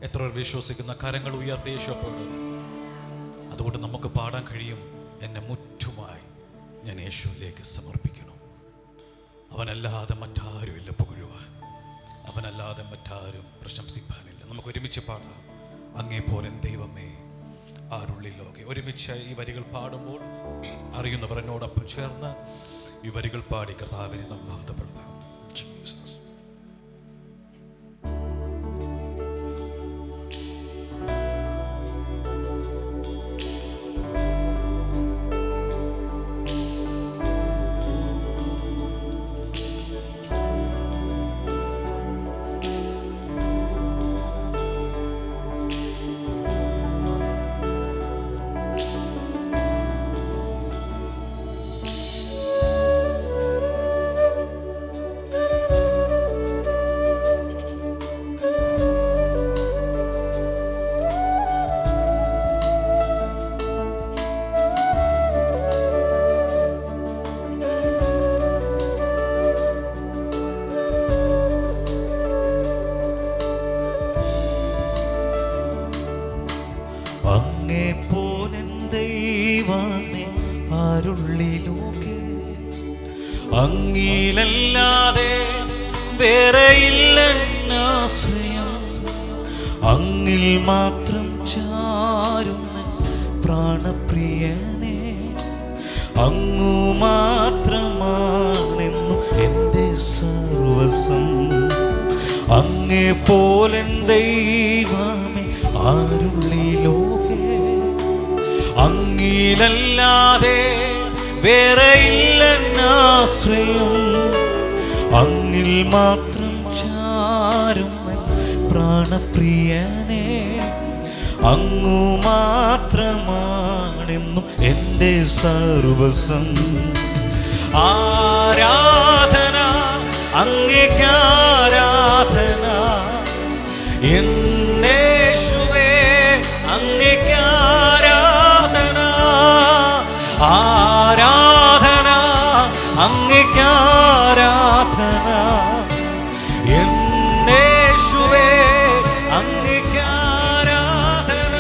എത്ര പേർ വിശ്വസിക്കുന്ന? കരങ്ങൾ ഉയർത്തി യേശുവോട്. അതുകൊണ്ട് നമുക്ക് പാടാൻ കഴിയും, എന്നെ മുറ്റുമായി ഞാൻ യേശുവിലേക്ക് സമർപ്പിക്കണം. അവനല്ലാതെ മറ്റാരുമില്ല പുകഴുവാൻ, അവനല്ലാതെ മറ്റാരും പ്രശംസിപ്പാനില്ല. നമുക്ക് ഒരുമിച്ച് പാടാം. അങ്ങേപ്പോലൻ ദൈവമേ ആരുള്ളിലൊക്കെ. ഒരുമിച്ച് ഈ വരികൾ പാടുമ്പോൾ അറിയുന്നവർ എന്നോടൊപ്പം ചേർന്ന് ഈ വരികൾ പാടി കർത്താവിനെ നാം മഹത്വപ്പെടുത്താം. അങ്ങിലല്ലാതെ വേറെയില്ലെന്നാശ്രയം, അങ്ങിൽ മാത്രം ചാരുന്ന പ്രാണപ്രിയനെ. അങ്ങു മാത്രമാണെന്നു എൻ്റെ സർവസം. അങ്ങേ പോലൻ ദൈവമേ ആരുള്ളിലോകെ. അങ്ങിലല്ലാതെ വേറെയില്ലെന്നാശ്രയം, അങ്ങിൽ മാത്രം ചാരും പ്രാണപ്രിയനെ. അങ്ങു മാത്രമാണെന്നും എൻ്റെ സർവസം. ആരാധന അങ്ങേക്കാരാധന, എന്നേശുവേ അങ്ങേക്കാരാധന. ആരാധന അങ്ങേക്കാരാധന, എന്നേശുവേ അങ്ങേക്കാരാധന.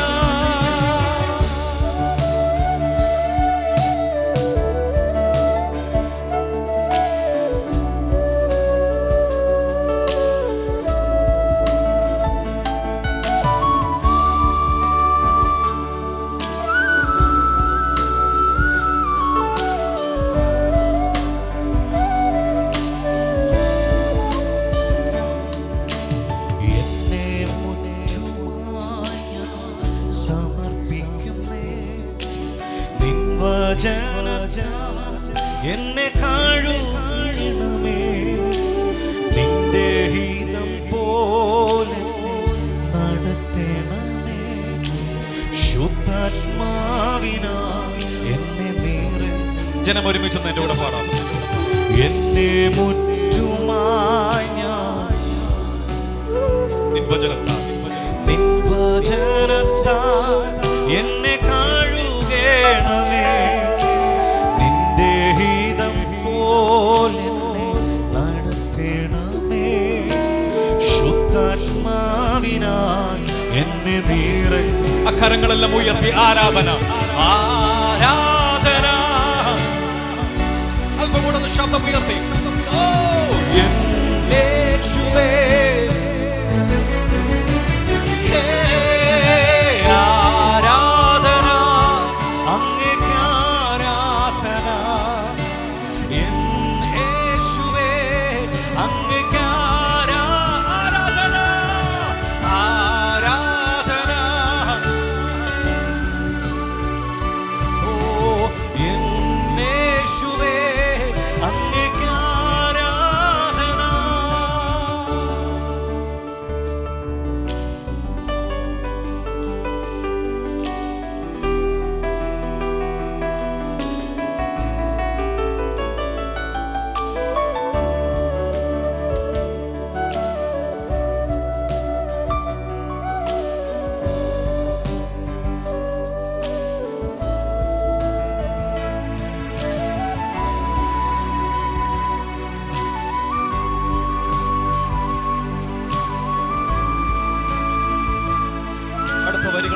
എന്നെ കഴുകണമേ, നിന്റെ ഹിതം പോലെ നടത്തണമേ. ശുദ്ധാത്മാവിനായി എന്നെ നീറെ. ജനം ഒരുമിച്ചൊന്ന് എൻ്റെ കൂടെ പാടാം. എന്നെ മുറ്റുമായി ഞാൻ നിൻ വചനത്താൽ എന്നെ കഴുകണമേ, നിന്റെ ഹിതം പോലെ നടത്തണമേ. ശുദ്ധാത്മാവിനാൽ എന്നെ നീറെ. അക്കരങ്ങളെല്ലാം ഉയർത്തി ആരാധന, ആരാധന. അല്പം കൂടെ ശബ്ദം ഉയർത്തി. ഓ യേശുവേ,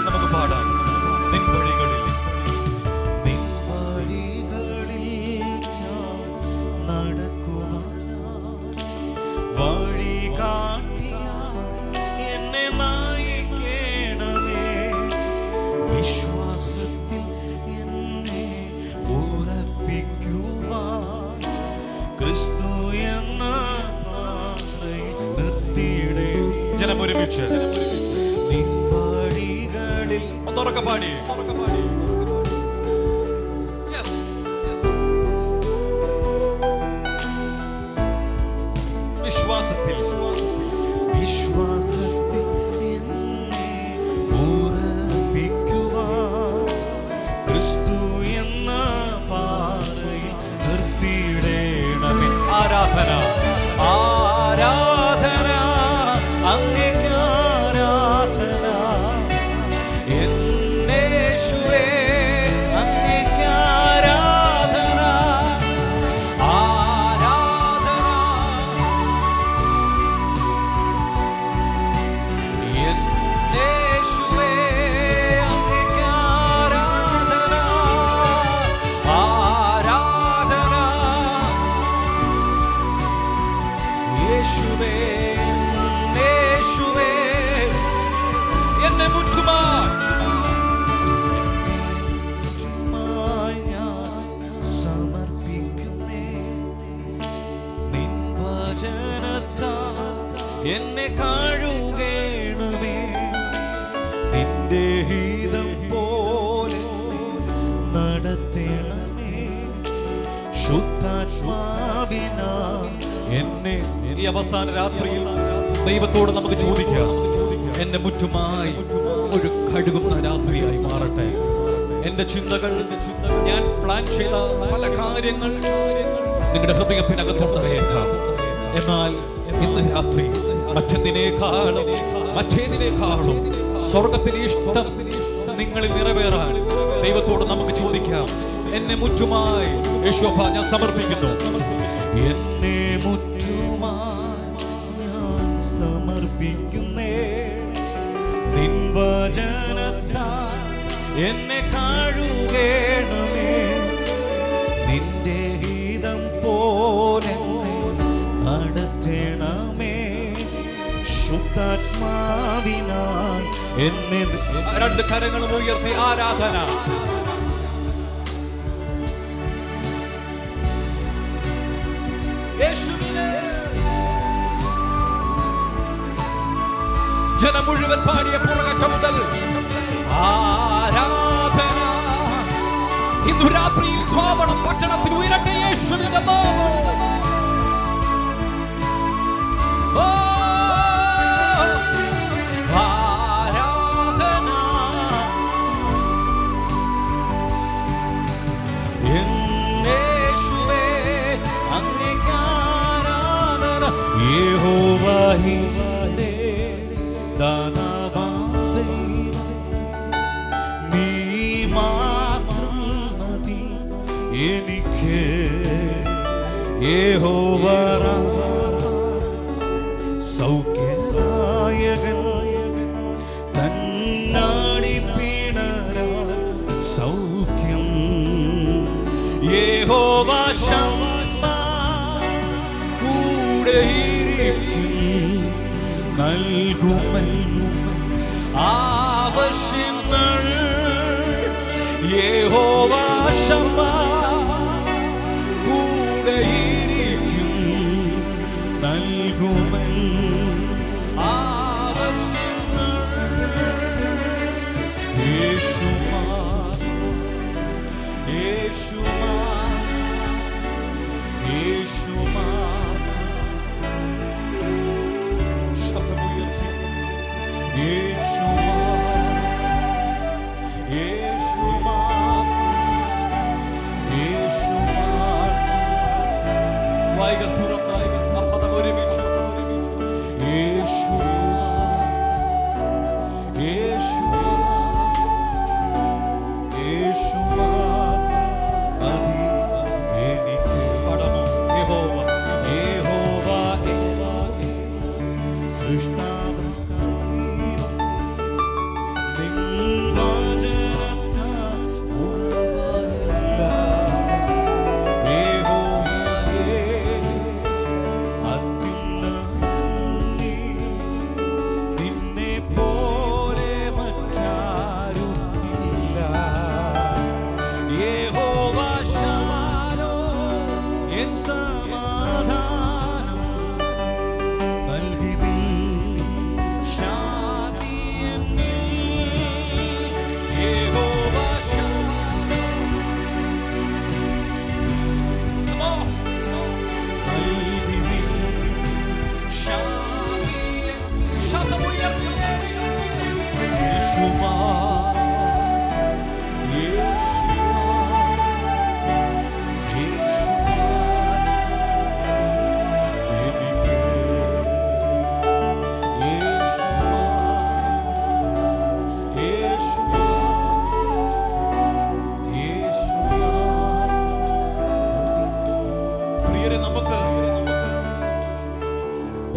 നമുക്ക് പാടാം. നിൻ വഴികളിൽ വഴി കാട്ടിയ എന്നെ നയിക്കണമേ, വിശ്വാസത്തിൽ എന്നെ ഉറപ്പിക്കുവാൻ ക്രിസ്തു എന്ന നിർത്തിയിടേ. ജനം ഒരുമിച്ച് നിൻ വഴികളിൽ ഒന്നുറക്കെ പാടി. വിശ്വാസത്തിൽ എന്നെ ഉറപ്പിക്കുവാൻ ക്രിസ്തു എന്ന പാറയിൽ നിർത്തിയിടേണമേ. ആരാധന ആരാധന അങ്ങേക്ക് ആരാധന, എന്നേശുവേ അങ്ങേക്ക് ആരാധന. ആരാധന എന്നേശുവേ അങ്ങേക്ക് ആരാധന. ആരാധന യേശുവേ യേശുവേ എന്നെ മുറ്റുമായി ഞാൻ സമർപ്പിക്കുന്നേ. നിൻ വചനത്താൽ എന്നെ കഴുകേണമേ, നിന്റെ ഹിതം പോലെ നടത്തണമേ. ശുദ്ധാത്മാവിനാ എന്നെ. ഈ അവസാന രാത്രിയിൽ ദൈവത്തോട് നമുക്ക് ചോദിക്കാം, എന്നെ മുറ്റുമായി ഒരു കഴുകുന്ന രാത്രിയായി മാറട്ടെ. എന്റെ ചിന്തകൾ, ഞാൻ പ്ലാൻ ചെയ്ത പല കാര്യങ്ങൾ നിങ്ങളുടെ ഹൃദയത്തിനകത്തുണ്ടായേക്കാം. എന്നാൽ ഇന്ന് രാത്രി മറ്റേതിനേക്കാളും സ്വർഗത്തിലെ ഇഷ്ടം നിങ്ങളിൽ നിറവേറാൻ ദൈവത്തോട് നമുക്ക് ചോദിക്കാം. എന്നെ മുറ്റുമായി യേശോഭ ഞാൻ സമർപ്പിക്കുന്നു. എന്നെ മുറ്റുമായി ഞാൻ സമർപ്പിക്കുന്നേ, നിൻ വചനത്താൽ എന്നെ കഴുകേണമേ, നിന്റെ ഹിതം പോലെ നടത്തണമേ. ശുദ്ധാത്മാവിനാൽ എന്നെ. രണ്ട് കരങ്ങളും ഉയർത്തി ആരാധന. ജനം മുഴുവൻ പാടിയ പുറകറ്റം മുതൽ ആരാധന. ഇന്നു രാത്രിയിൽ കോവളം പട്ടണത്തിൽ ഉയരട്ടെ യേശുവിന്റെ നാമം. ആരാധന എന്നേശുവേ അങ്ങേക്ക് ആരാധന. യഹോവേ ദാനവാനേ, നീ മാത്രം മതി എനിക്ക്. യഹോവ സൗഖ്യദായകൻ, തന്നാടി പിണരാ സൗഖ്യം. യഹോവ ശമ്മാ കൂടെയിരിക്കും, നൽകുമൻ ആവശ്യങ്ങൾ. യഹോവ ശമ്മാ കൂടെയിരിക്കും, നൽകുമൻ ആവശ്യങ്ങൾ. വായികൾ തുറന്നായി പദം ഒരുമിച്ച് സൃഷ്ടാവ്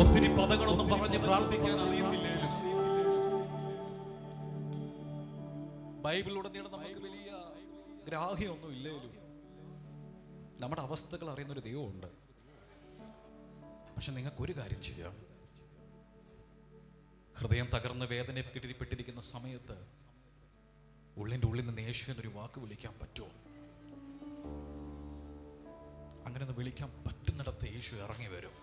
ഒത്തിരി പദങ്ങളൊന്നും പറഞ്ഞ് പ്രാർത്ഥിക്കാൻ അറിയത്തില്ലേലും ബൈബിളിലുടനീളം നമുക്ക് വലിയ ഗ്രാഹ്യമൊന്നും ഇല്ലേലും നമ്മുടെ അവസ്ഥകൾ അറിയുന്നൊരു ദൈവമുണ്ട്. പക്ഷെ നിങ്ങൾക്കൊരു കാര്യം ചെയ്യാം. ഹൃദയം തകർന്ന് വേദന കിട്ടിരിപ്പെട്ടിരിക്കുന്ന സമയത്ത് ഉള്ളിൻ്റെ ഉള്ളിൽ നിന്ന് യേശുവിനൊരു വാക്ക് വിളിക്കാൻ പറ്റുമോ? അങ്ങനെ ഒന്ന് വിളിക്കാൻ പറ്റുന്നിടത്ത് യേശു ഇറങ്ങി വരും.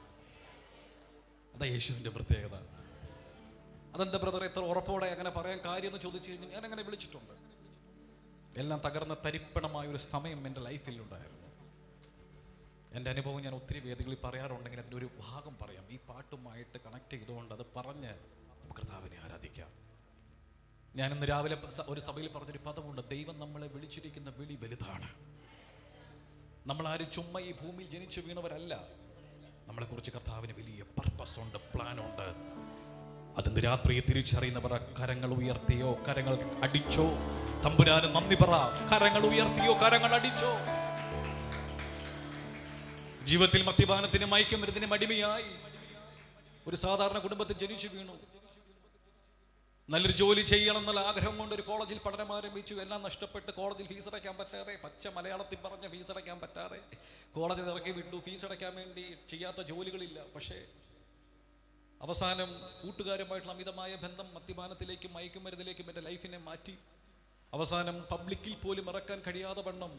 അതാ യേശുവിൻ്റെ പ്രത്യേകത. അതെന്താ ബ്രദർ എത്ര ഉറപ്പോടെ അങ്ങനെ പറയാൻ കാര്യം എന്ന് ചോദിച്ചു കഴിഞ്ഞാൽ ഞാൻ അങ്ങനെ വിളിച്ചിട്ടുണ്ട്. എല്ലാം തകർന്ന തരിപ്പണമായ ഒരു സമയം എൻ്റെ ലൈഫിൽ ഉണ്ടായിരുന്നു. എൻ്റെ അനുഭവം ഞാൻ ഒത്തിരി വേദികളിൽ പറയാറുണ്ടെങ്കിൽ അതിൻ്റെ ഒരു ഭാഗം പറയാം. ഈ പാട്ടുമായിട്ട് കണക്ട് ചെയ്തുകൊണ്ട് അത് പറഞ്ഞ് കർത്താവിനെ ആരാധിക്കാം. ഞാൻ ഇന്ന് രാവിലെ ഒരു സഭയിൽ പറഞ്ഞൊരു പദമുണ്ട്, ദൈവം നമ്മളെ വിളിച്ചിരിക്കുന്ന വിളി വലുതാണ്. നമ്മളാരും ചുമ്മാ ഈ ഭൂമിയിൽ ജനിച്ചു വീണവരല്ല. നമ്മളെക്കുറിച്ച് കർത്താവിന് വലിയ പർപ്പസ് ഉണ്ട്, പ്ലാൻ ഉണ്ട്. അതിന് രാത്രിയെ തിരിച്ചറിയുന്നവർ കരങ്ങൾ ഉയർത്തിയോ കരങ്ങൾ അടിച്ചോ, തമ്പുരാന് നന്ദി പറ. കരങ്ങൾ ഉയർത്തിയോ കരങ്ങൾ അടിച്ചോ. ജീവിതത്തിൽ മദ്യപാനത്തിനും മയക്കുമരുന്നിനും അടിമയായി ഒരു സാധാരണ കുടുംബത്തിൽ ജനിച്ചു വീണു. നല്ലൊരു ജോലി ചെയ്യണം എന്നുള്ള ആഗ്രഹം കൊണ്ട് ഒരു കോളേജിൽ പഠനം ആരംഭിച്ചു. എല്ലാം നഷ്ടപ്പെട്ട് കോളേജിൽ ഫീസ് അടയ്ക്കാൻ പറ്റാതെ, പച്ച മലയാളത്തിൽ പറഞ്ഞ ഫീസ് അടയ്ക്കാൻ പറ്റാതെ കോളേജിൽ ഇറക്കി വിട്ടു. ഫീസ് അടയ്ക്കാൻ വേണ്ടി ചെയ്യാത്ത ജോലികളില്ല. പക്ഷേ അവസാനം കൂട്ടുകാരുമായിട്ടുള്ള അമിതമായ ബന്ധം മദ്യപാനത്തിലേക്കും മയക്കുമരുന്നിലേക്കും എൻ്റെ ലൈഫിനെ മാറ്റി. അവസാനം പബ്ലിക്കിൽ പോലും ഇറക്കാൻ കഴിയാതെ വണ്ണം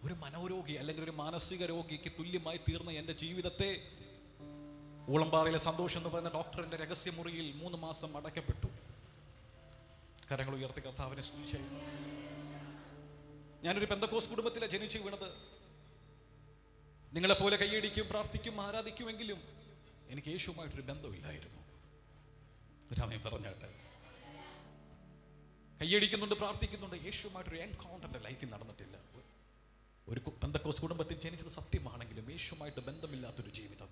ഒരു മനോരോഗി അല്ലെങ്കിൽ ഒരു മാനസിക രോഗിക്ക് തുല്യമായി തീർന്ന എൻ്റെ ജീവിതത്തെ ഊളംപാറയിലെ സന്തോഷം എന്ന് പറയുന്ന ഡോക്ടറിന്റെ രഹസ്യമുറിയിൽ 3 മാസം അടയ്ക്കപ്പെട്ടു. കരങ്ങൾ ഉയർത്തി കർത്താവിനെ സ്തുതിച്ചു. ഞാനൊരു പെന്തക്കോസ് കുടുംബത്തിലെ ജനിച്ചു വീണത്. നിങ്ങളെപ്പോലെ കൈയടിക്കും, പ്രാർത്ഥിക്കും, ആരാധിക്കുമെങ്കിലും എനിക്ക് യേശുവുമായിട്ടൊരു ബന്ധമില്ലായിരുന്നു. രാമൻ പറഞ്ഞാട്ടെ, കൈയടിക്കുന്നുണ്ട്, പ്രാർത്ഥിക്കുന്നുണ്ട്, യേശുവുമായിട്ടൊരു എൻകൗണ്ടർ എൻ്റെ ലൈഫിൽ നടന്നിട്ടില്ല. ഒരു പെന്തക്കോസ് കുടുംബത്തിൽ ജനിച്ചത് സത്യമാണെങ്കിലും യേശുവുമായിട്ട് ബന്ധമില്ലാത്തൊരു ജീവിതം.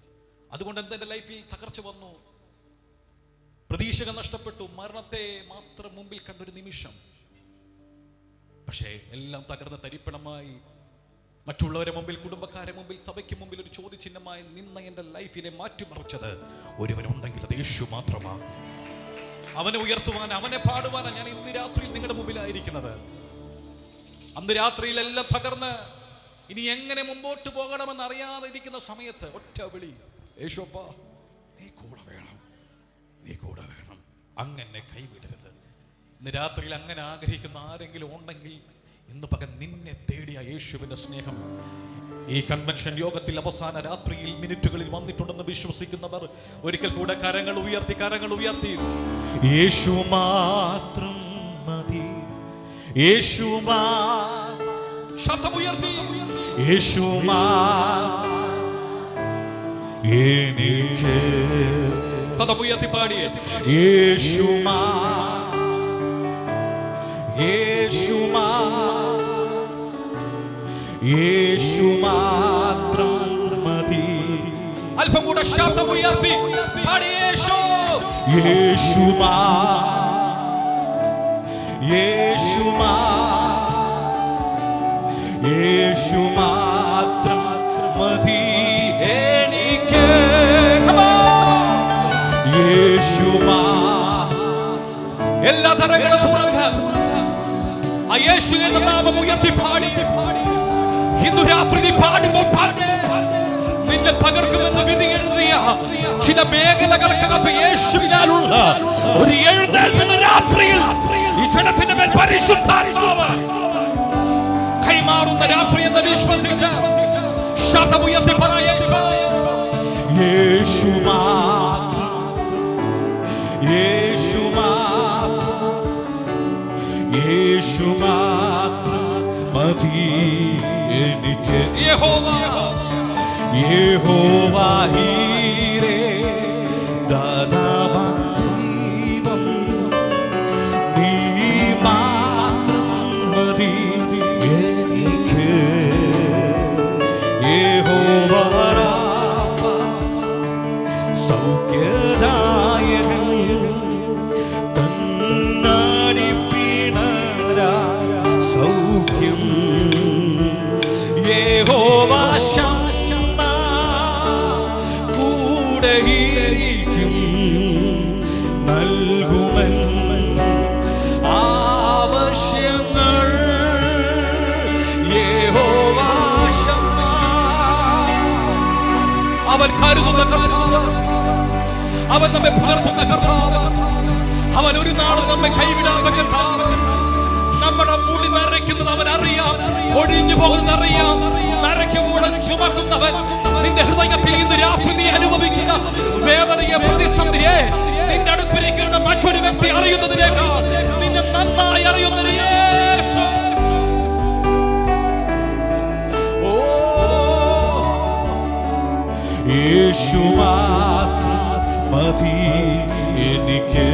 അതുകൊണ്ട് എൻ്റെ ലൈഫിൽ തകർച്ച വന്നു, പ്രതീക്ഷകൾ നഷ്ടപ്പെട്ടു, മരണത്തെ മാത്രം മുമ്പിൽ കണ്ടൊരു നിമിഷം. പക്ഷേ എല്ലാം തകർന്ന തരിപ്പണമായി മറ്റുള്ളവരെ മുമ്പിൽ, കുടുംബക്കാരെ മുമ്പിൽ, സഭയ്ക്ക് മുമ്പിൽ ഒരു ചോദ്യചിഹ്നമായി നിന്ന എൻ്റെ ലൈഫിനെ മാറ്റിമറിച്ചത് ഒരുവനുണ്ടെങ്കിൽ അത് യേശു മാത്രമാണ്. അവനെ ഉയർത്തുവാൻ, അവനെ പാടുവാനാണ് ഞാൻ ഇന്ന് രാത്രിയിൽ നിങ്ങളുടെ മുമ്പിലായിരിക്കുന്നത്. അന്ന് രാത്രിയിൽ എല്ലാം തകർന്ന് ഇനി എങ്ങനെ മുമ്പോട്ട് പോകണമെന്ന് അറിയാതെ ഇരിക്കുന്ന സമയത്ത് ഒറ്റ വിളി, യേശുപ്പാ നീ കൂടെ വേണം, നീ കൂടെ വേണം, അങ്ങനെ കൈവിടരുത്. ഇന്ന് രാത്രിയിൽ അങ്ങനെ ആഗ്രഹിക്കുന്ന ആരെങ്കിലും ഉണ്ടെങ്കിൽ ഇന്ന് പകൽ നിന്നെ തേടിയ യേശുവിന്റെ സ്നേഹം ഈ കൺവെൻഷൻ യോഗത്തിൽ അവസാന രാത്രിയിൽ മിനിറ്റുകളിൽ വന്നിട്ടുണ്ടെന്ന് വിശ്വസിക്കുന്നവർ ഒരിക്കൽ കൂടെ കരങ്ങൾ ഉയർത്തി, കരങ്ങൾ ഉയർത്തി. യേശു മാത്രം മതി, യേശു ശബ്ദം ഉയർത്തി, യേശു എനിക്ക് ഉയർത്തി പാടിയേ, യേശു യേശു യേശു മാത്രം മതി. അല്പം കൂടെ ശബ്ദം ഉയർത്തി പാടിയേ, യേശു യേശു യേശു യേശു മാത്രം മതി എനിക്ക്. യേശു എല്ലാ തരങ്ങളും തുറന്ന് ആ യേശു എന്ന നാമം ഉയർത്തി പാടി ഇന്നു രാത്രി നീ പാടുമ്പോൾ പാട് നിന്നെ തകർക്കുമെന്ന് വിധി എഴുതിയ ചില മേഖലകൾക്കകത്ത് യേശുവിനാലുള്ള ഒരു എഴുന്നേൽപ്പിന്റെ രാത്രിയിൽ ഈ ജനത്തിന്റെ മേൽ പരിശുദ്ധാത്മാവ് കൈമാറുന്ന രാത്രി എന്ന് വിശ്വസിച്ച് ശബ്ദമുയർത്തി പറയാ, യേശു യേശു യേശു മതി എനിക്ക്. യഹോവ യഹോവ ഹീരേ ദാതാവം നീ അവൻ കരുതുന്ന കർത്താവ്, അവൻ നമ്മെ പുലർത്തുന്ന കർത്താവ്, അവൻ ഒരു നാളും നമ്മെ കൈവിടാത്ത കർത്താവ്. നമ്മുടെ മുടി നരയ്ക്കുന്നത് അവൻ അറിയാം, ഒഴിഞ്ഞു പോകുന്നത് അറിയാം. നരയ്ക്കുമ്പോൾ ചുമക്കുന്നവൻ. നിന്റെ ഹൃദയത്തിൽ ഇന്ന് രാത്രി നീ അനുഭവിക്കുന്ന വേദനയെ, പ്രതിസന്ധിയെ നിന്റെ അടുത്തിരിക്കുന്ന മറ്റൊരു വ്യക്തി അറിയുന്നതിനേക്കാൾ നിന്നെ നന്നായി അറിയുന്ന യേശു. ഓ യേശു മതി എനിക്ക്,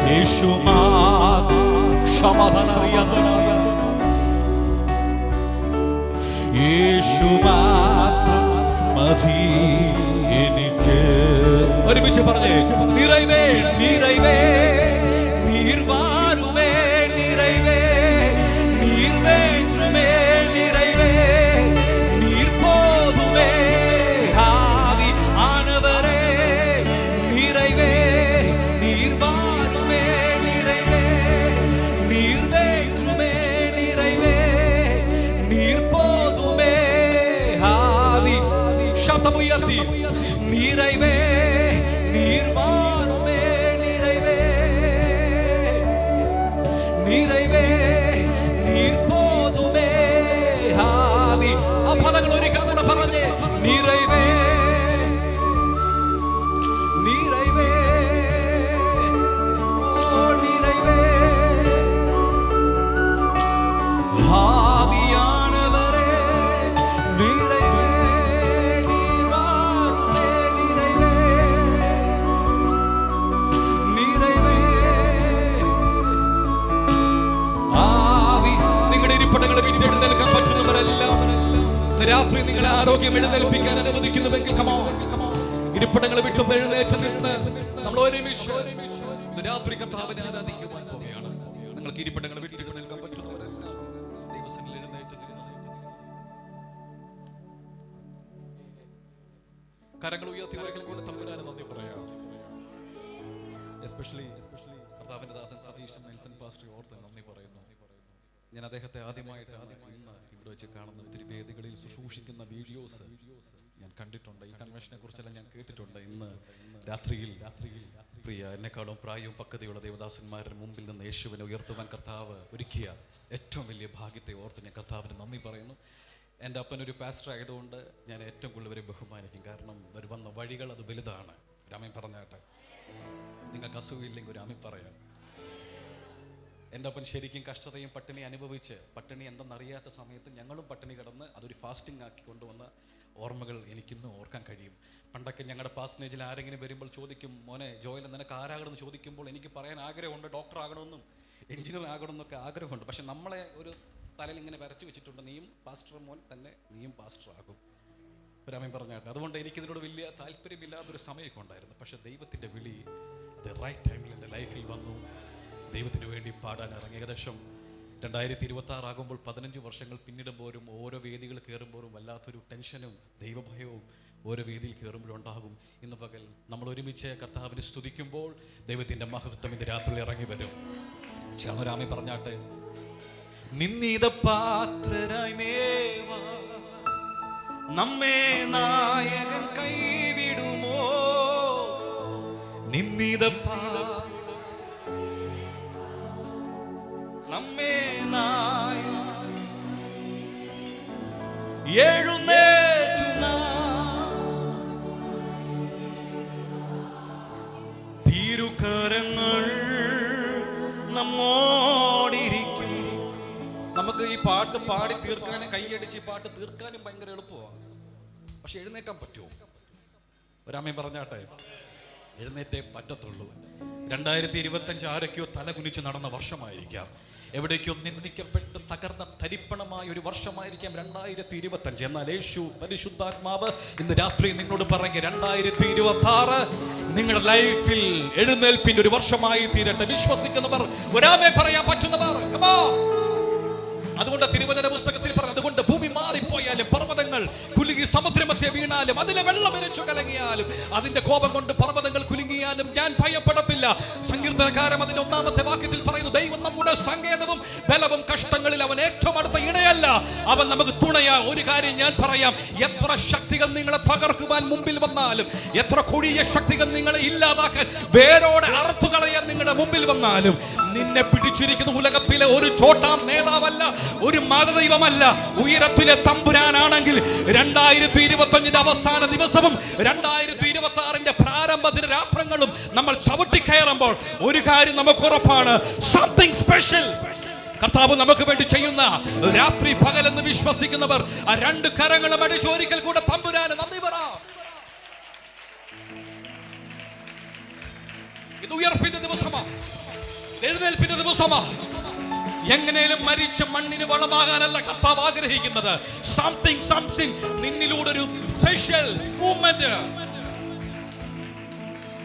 യേശു സമാധാനം അറിയാത്തവനായ യേശു മതി എനിക്ക്. ഒരുമിച്ച് പറഞ്ഞേ, നിറവേ നിറവേ നീർവാരുവേ നിറവേ നീർവേറ്റുമേ നിറവേ നീർപോതുമേ ആവി ആനവരേ നിറവേ നീർവാരുമേ നിറവേ നീർവേറ്റുമേ നിറവേ നീർപോതുമേ ആവി. ശബ്ദമുയർത്തി നിറവേ നീർവാരുമേ നിറവേ നിറവേ നീർപോതുമേ ആവി. ആ പദങ്ങൾ ഒരിക്കൽ കൂടെ പറഞ്ഞേ, നിറവേ നിറവേ ഓ നിറവേ ആവിയാനവരേ നിറവേ നീർവാരുമേ നിറവേ ആവി. നിങ്ങളുടെ ഇരിപ്പിടങ്ങളെ വിറ്റെഴുന്നേൽക്കാൻ പറ്റുന്നവരെല്ലാം രാത്രി നിങ്ങളെ ആരോഗ്യം എഴുന്നേൽപ്പിക്കാൻ അനുവദിക്കുന്നുവെങ്കിൽ ഇരിപ്പിടങ്ങളെ വിട്ടു എഴുന്നേറ്റ് നിന്ന് നമ്മൾ ഒരുമിച്ച് രാത്രി കർത്താവിനെ ആരാധിക്കുവാൻ പോവുകയാണ്. നിങ്ങൾക്ക് ഇരിപ്പിടങ്ങളെ വിട്ട് എഴുന്നേൽക്കാൻ പറ്റുന്നവരെല്ലാം ദൈവസന്നിധിയിൽ എഴുന്നേറ്റ് നിന്ന് കരങ്ങൾ ഉയർത്തി ഒരിക്കൽ കൂടെ തമ്പുരാനെ നന്ദി പറയാം. എസ്പെഷ്യലി കർത്താവിന്റെ ദാസൻ സതീശൻ നെൽസൺ പാസ്റ്റർ ഓർത്ത് നന്ദി പറയുന്നു. ഞാൻ അദ്ദേഹത്തെ ആദ്യമായിട്ട് ഇന്ന് ഇവിടെ വെച്ച് കാണുന്ന ഒത്തിരി വേദികളിൽ ശുശ്രൂഷിക്കുന്ന വീഡിയോസ് ഞാൻ കണ്ടിട്ടുണ്ട്. ഈ കൺവെൻഷനെ കുറിച്ചെല്ലാം ഞാൻ കേട്ടിട്ടുണ്ട്. ഇന്ന് രാത്രിയിൽ പ്രിയ എന്നെക്കാളും പ്രായവും പക്വതയുള്ള ദേവദാസന്മാരുടെ മുമ്പിൽ നിന്ന് യേശുവിനെ ഉയർത്തുവാൻ കർത്താവ് ഒരുക്കിയ ഏറ്റവും വലിയ ഭാഗ്യത്തെ ഓർത്ത് ഞാൻ കർത്താവിന് നന്ദി പറയുന്നു. എൻ്റെ അപ്പനൊരു പാസ്റ്റർ ആയതുകൊണ്ട് ഞാൻ ഏറ്റവും കൂടുതൽ ബഹുമാനിക്കും. കാരണം ഒരു വന്ന വഴികൾ അത് വലുതാണ്. രാമൻ പറഞ്ഞാട്ടെ, നിങ്ങൾക്ക് അസുഖമില്ലെങ്കിൽ ഒരു ആമി പറയാം. എൻ്റെ അപ്പൻ ശരിക്കും കഷ്ടതയും പട്ടിണി അനുഭവിച്ച്, പട്ടിണി എന്തെന്നറിയാത്ത സമയത്ത് ഞങ്ങളും പട്ടിണി കിടന്ന് അതൊരു ഫാസ്റ്റിംഗ് ആക്കി കൊണ്ടുവന്ന ഓർമ്മകൾ എനിക്കിന്ന് ഓർക്കാൻ കഴിയും. പണ്ടൊക്കെ ഞങ്ങളുടെ പാസനേജിൽ ആരെങ്കിലും വരുമ്പോൾ ചോദിക്കും, മോനെ ജോയൽ നിനക്ക് ആരാകണമെന്ന് ചോദിക്കുമ്പോൾ എനിക്ക് പറയാൻ ആഗ്രഹമുണ്ട്, ഡോക്ടർ ആകണമെന്നും എഞ്ചിനീയർ ആകണമെന്നൊക്കെ ആഗ്രഹമുണ്ട്. പക്ഷെ നമ്മളെ ഒരു തലയിൽ ഇങ്ങനെ വരച്ചു വെച്ചിട്ടുണ്ട്, നീയും പാസ്റ്റർ മോൻ തന്നെ, നീയും പാസ്റ്റർ ആകും. രാമൻ പറഞ്ഞാട്ടെ. അതുകൊണ്ട് എനിക്കിതിനോട് വലിയ താല്പര്യമില്ലാത്തൊരു സമയമൊക്കെ ഉണ്ടായിരുന്നു. പക്ഷെ ദൈവത്തിൻ്റെ വിളി അത് റൈറ്റ് ടൈമിൽ എൻ്റെ ലൈഫിൽ വന്നു. ദൈവത്തിന് വേണ്ടി പാടാൻ ഇറങ്ങി. ഏകദേശം 2026 ആകുമ്പോൾ 15 വർഷങ്ങൾ പിന്നിടുമ്പോഴും ഓരോ വേദികൾ കയറുമ്പോഴും വല്ലാത്തൊരു ടെൻഷനും ദൈവഭയവും ഓരോ വേദിയിൽ കയറുമ്പോഴും ഉണ്ടാകും. ഇന്ന് പകൽ നമ്മൾ ഒരുമിച്ച് കർത്താവിനെ സ്തുതിക്കുമ്പോൾ ദൈവത്തിൻ്റെ മഹത്വം ഇന്ന് രാത്രി ഇറങ്ങി വരും. രാമൻ പറഞ്ഞാട്ടെ, നിന്നിത പാത്രരായി മേവാ നമ്മെ നായകൻ കൈവിടുമോ, നിന്നിത നമ്മെ എഴുന്നേറ്റുന്ന തിരുക്കരങ്ങൾ നമ്മോടിരിക്കും. നമുക്ക് ഈ പാട്ട് പാടി തീർക്കാനും കൈയടിച്ച് ഈ പാട്ട് തീർക്കാനും ഭയങ്കര എളുപ്പമാണ്. പക്ഷെ എഴുന്നേക്കാൻ പറ്റുമോ? ഒരാമൻ പറഞ്ഞാട്ടെ, എഴുന്നേറ്റേ പറ്റത്തുള്ളൂ. 2025 ആരൊക്കെയോ തല കുനിച്ച് നടന്ന വർഷമായിരിക്കാം. എവിടേക്കോ നിന്ദിക്കപ്പെട്ട് തകർന്ന തരിപ്പണമായ ഒരു വർഷമായിരിക്കാം 2025. എന്നാൽ യേശു പരിശുദ്ധാത്മാവ് ഇന്ന് രാത്രി നിങ്ങളോട് പറയുക, 2026 നിങ്ങളുടെ ലൈഫിൽ എഴുന്നേൽപ്പിന്റെ ഒരു വർഷമായി തീരട്ടെ. വിശ്വസിക്കുന്നവർ ഒരാമേ പറയാൻ പറ്റുന്നവർ, അതുകൊണ്ട് തിരുവചന പുസ്തകത്തിൽ പറഞ്ഞു, അതുകൊണ്ട് ഭൂമി മാറിപ്പോയാലും പർവ്വതങ്ങൾ കുലുങ്ങി സമുദ്രമധ്യേ വീണാലും അതിലെ വെള്ളം ഇരച്ചു കലങ്ങിയാലും അതിന്റെ കോപം കൊണ്ട് പർവ്വതങ്ങൾ കുലുങ്ങിയാലും ഞാൻ ഭയപ്പെടത്തില്ല. സങ്കീർത്തനക്കാരൻ അതിന്റെ 1-ാമത്തെ വാക്യത്തിൽ പറയുന്നു, ദൈവം നമ്മുടെ സങ്കേതവും ബലവും, കഷ്ടങ്ങളിൽ അവൻ ഏറ്റവും അടുത്ത ഇണയല്ല. അവൻ നമുക്ക് തുണയാ. ഒരു കാര്യം ഞാൻ പറയാം, എത്ര ശക്തികൾ നിങ്ങളെ തകർക്കുവാൻ മുമ്പിൽ വന്നാലും, എത്ര കൊടിയ ശക്തികൾ നിങ്ങളെ ഇല്ലാതാക്കാൻ വേരോടെ അറുത്തു കളയാൻ നിങ്ങളുടെ മുമ്പിൽ വന്നാലും, നിന്നെ പിടിച്ചിരിക്കുന്ന ഉലകത്തിലെ ഒരു ചോട്ടാം നേതാവല്ല, ഒരു മതദൈവമല്ല, ഉയരത്തിലെ തമ്പുരാനാണെങ്കിൽ 2025 അവസാന ദിവസവും 2026 പ്രാരംഭ ദിനരാത്രങ്ങളും നമ്മൾ ചവിട്ടിക്കയറുമ്പോൾ ഒരു കാര്യം നമുക്ക് ഉറപ്പാണ്, സംതിങ് സ്പെഷ്യൽ കർത്താവ് നമുക്ക് വേണ്ടി ചെയ്യുന്ന. രാത്രി പകലെന്ന് വിശ്വസിക്കുന്നവർ ആ രണ്ട് കരങ്ങളും അടിച്ച് ഒരിക്കൽ കൂടെ തമ്പുരാന് നന്ദി പറ. ഇത് ഉയർപ്പിന്റെ ദിവസമാ, എഴുന്നേൽപ്പിന്റെ ദിവസമാ. എങ്ങനെയും മരിച്ച മണ്ണിന് വളമാകാനല്ല കർത്താവ് ആഗ്രഹിക്കുന്നത്. സംതിങ് നിന്നിലൂടെ ഒരു സ്പെഷ്യൽ മൂവ്മെന്റ്.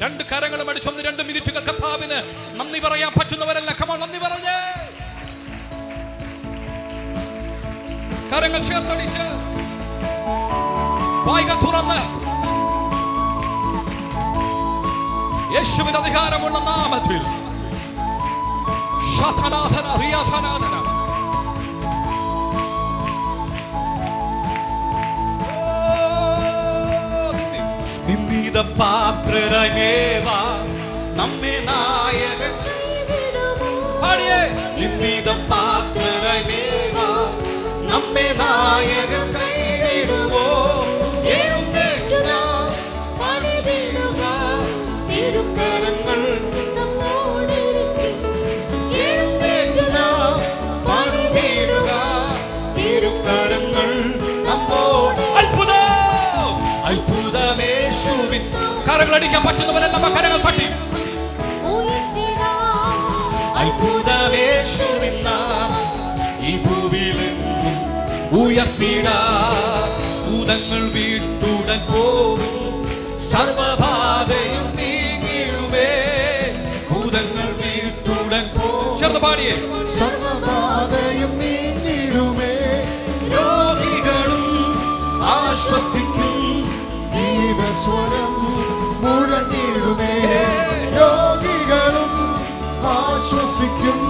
രണ്ട് കരങ്ങളും അടിച്ചൊന്ന് 2 മിനിറ്റുകൾ കർത്താവിന് നന്ദി പറയാൻ പറ്റുന്നവരെല്ലാം കമോൺ നന്ദി പറഞ്ഞേ. കരങ്ങൾ ചേർത്തടിച്ച് വായ്കൾ തുറന്ന് യേശുവിന്റെ അധികാരമുള്ള നാമത്തിൽ ശതനാഥന റിയാധനാഥന നിന്ദിത പാത്രരേവാ നമ്മെ നായകൻ പാടിയേ. നിന്ദിത പാത്രരേവാ നമ്മെ നായകൻ കൈവിടുവോ. എഴുന്നേറ്റുക പണിതിടുക തിരുക്കരങ്ങൾ നമ്മോടിരിക്കും. എഴുന്നേറ്റുക പണിതിടുക തിരുക്കരങ്ങൾ നമ്മോട്. അത്ഭുതമേശുവിൻ കരങ്ങളടിക്കാൻ പറ്റുന്നവരെല്ലാം നമ്മ കരങ്ങൾ തട്ടി. അത്ഭുതമേശുവിൻ നാമം ഈ ഭൂവിലെങ്ങും ഉയർത്തിടാ. ഭൂതങ്ങൾ വീട്ടുടൻ പോകും, സർവബാധയും നീങ്ങിടുമേ. ഭൂതങ്ങൾ വീട്ടുടൻ പോകും. ചേർന്ന് പാടിയേ. സർവബാധയും നീങ്ങിടുമേ. രോഗികളും ആശ്വസിക്കും, ഗീതസ്വരം മുഴങ്ങിടുമേ. രോഗികളും ആശ്വസിക്കും,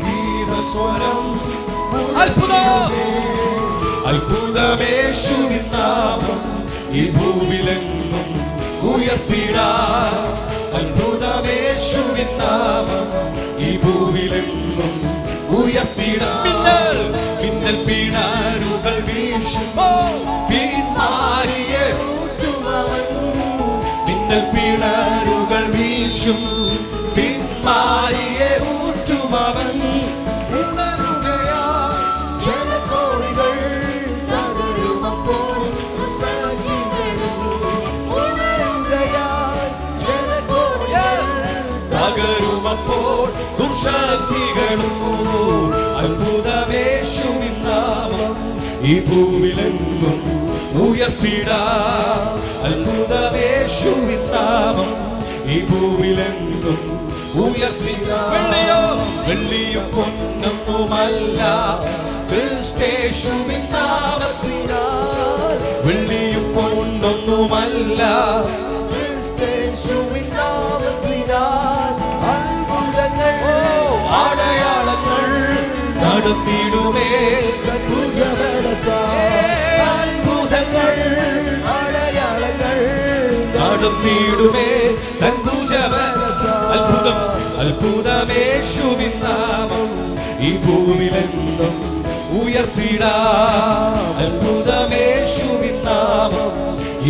ഗീതസ്വരം അത്ഭുതമേശുവിൻ നാമം ഈ ഭൂവിലെങ്ങും ഉയർത്തിടാ. അത്ഭുതമേശുവിൻ നാമം ഈ ഭൂവിലെങ്ങും ഉയർത്തിടാ. മിന്നൽ പിണരുകൾ വീശുമോ പിന്മാരിയെ ഊറ്റുമവൻ. മിന്നൽ പിണരുകൾ വീശും പിന്മാരിയെ ഊറ്റുമവൻ. ജനകോടികൾ തകരുമപ്പോൾ തകരുമപ്പോൾ ദുർശക്തികളും. അത്ഭുതമേശുവിൻ നാമം ഈ ഭൂവിലെങ്ങും ഉയർത്തിടാ. അത്ഭുതമേശുവിൻ നാമം ഈ ഭൂവിലെങ്ങും ഉയർത്തിടാ. വെള്ളിയും പൊന്നൊന്നുമല്ല ക്രിസ്തേശുവിൻ നാമത്തിനാൽ. വെള്ളിയും പൊന്നൊന്നുമല്ല ക്രിസ്തേശുവിൻ നാമത്തിനാൽ. അത്ഭുതങ്ങൾ അടയാളങ്ങൾ നടത്തിയിടുമേ. അത്ഭുതങ്ങൾ അടയാളങ്ങൾ നടത്തിയിടുമേ. അത്ഭുതം അത്ഭുതമേശുവിൻ നാമം ഈ ഭൂവിലെങ്ങും ഉയർത്തിടാ. അത്ഭുതമേശുവിൻ നാമം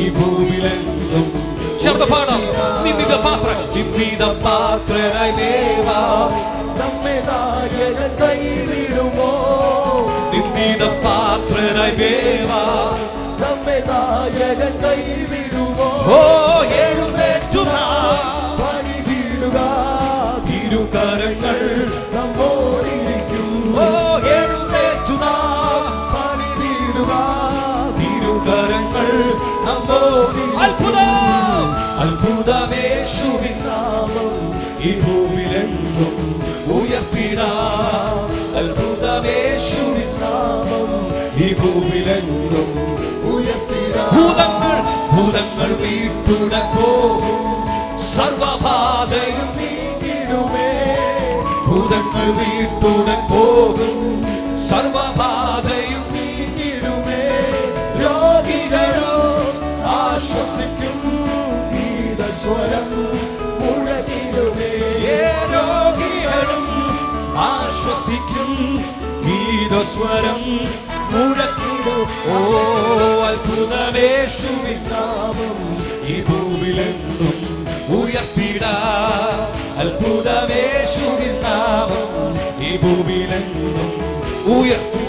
ഈ ഭൂവിലെങ്ങും. ചേർന്ന് പാടാം. നിന്ദിത പാത്രനായി ദേവാ നമ്മെ നായകൻ കൈവിടുമോ. നിന്ദിത പാത്രനായി ദേവാ നമ്മെ നായകൻ കൈവിടുമോ. ഓ എഴുന്നേറ്റു പണിതിടുക തിരുകരങ്ങൾ നമ്മോടിരിക്കും. ഓ എഴുന്നേറ്റു പണിതിടുക തിരുകരങ്ങൾ അത്ഭുതമേശുവിൻ നാമം ഈ ഭൂവിലെങ്ങും ഉയർത്തിടാ. അത്ഭുതമേശുവിൻ നാമം ഈ ഭൂവിലെങ്ങും ഉയർത്തിടാ. ഭൂതങ്ങൾ വീട്ടുടൻ പോകും, സർവബാധയും നീങ്ങിടുമേ. ഭൂതങ്ങൾ വീട്ടുടൻ പോകും, സർവബാധയും സ്വരം മുഴങ്ങിടുമേ. രോഗികളും ആശ്വസിക്കും ഗീതസ്വരം മുഴക്കിടും. ഓ അത്ഭുതമേശുവിൻ നാമം ഈ ഭൂവിലെന്നും ഉയർത്തിടാ. അത്ഭുതമേശുവിൻ നാമം ഈ ഭൂവിലെന്നും ഉയർത്തി.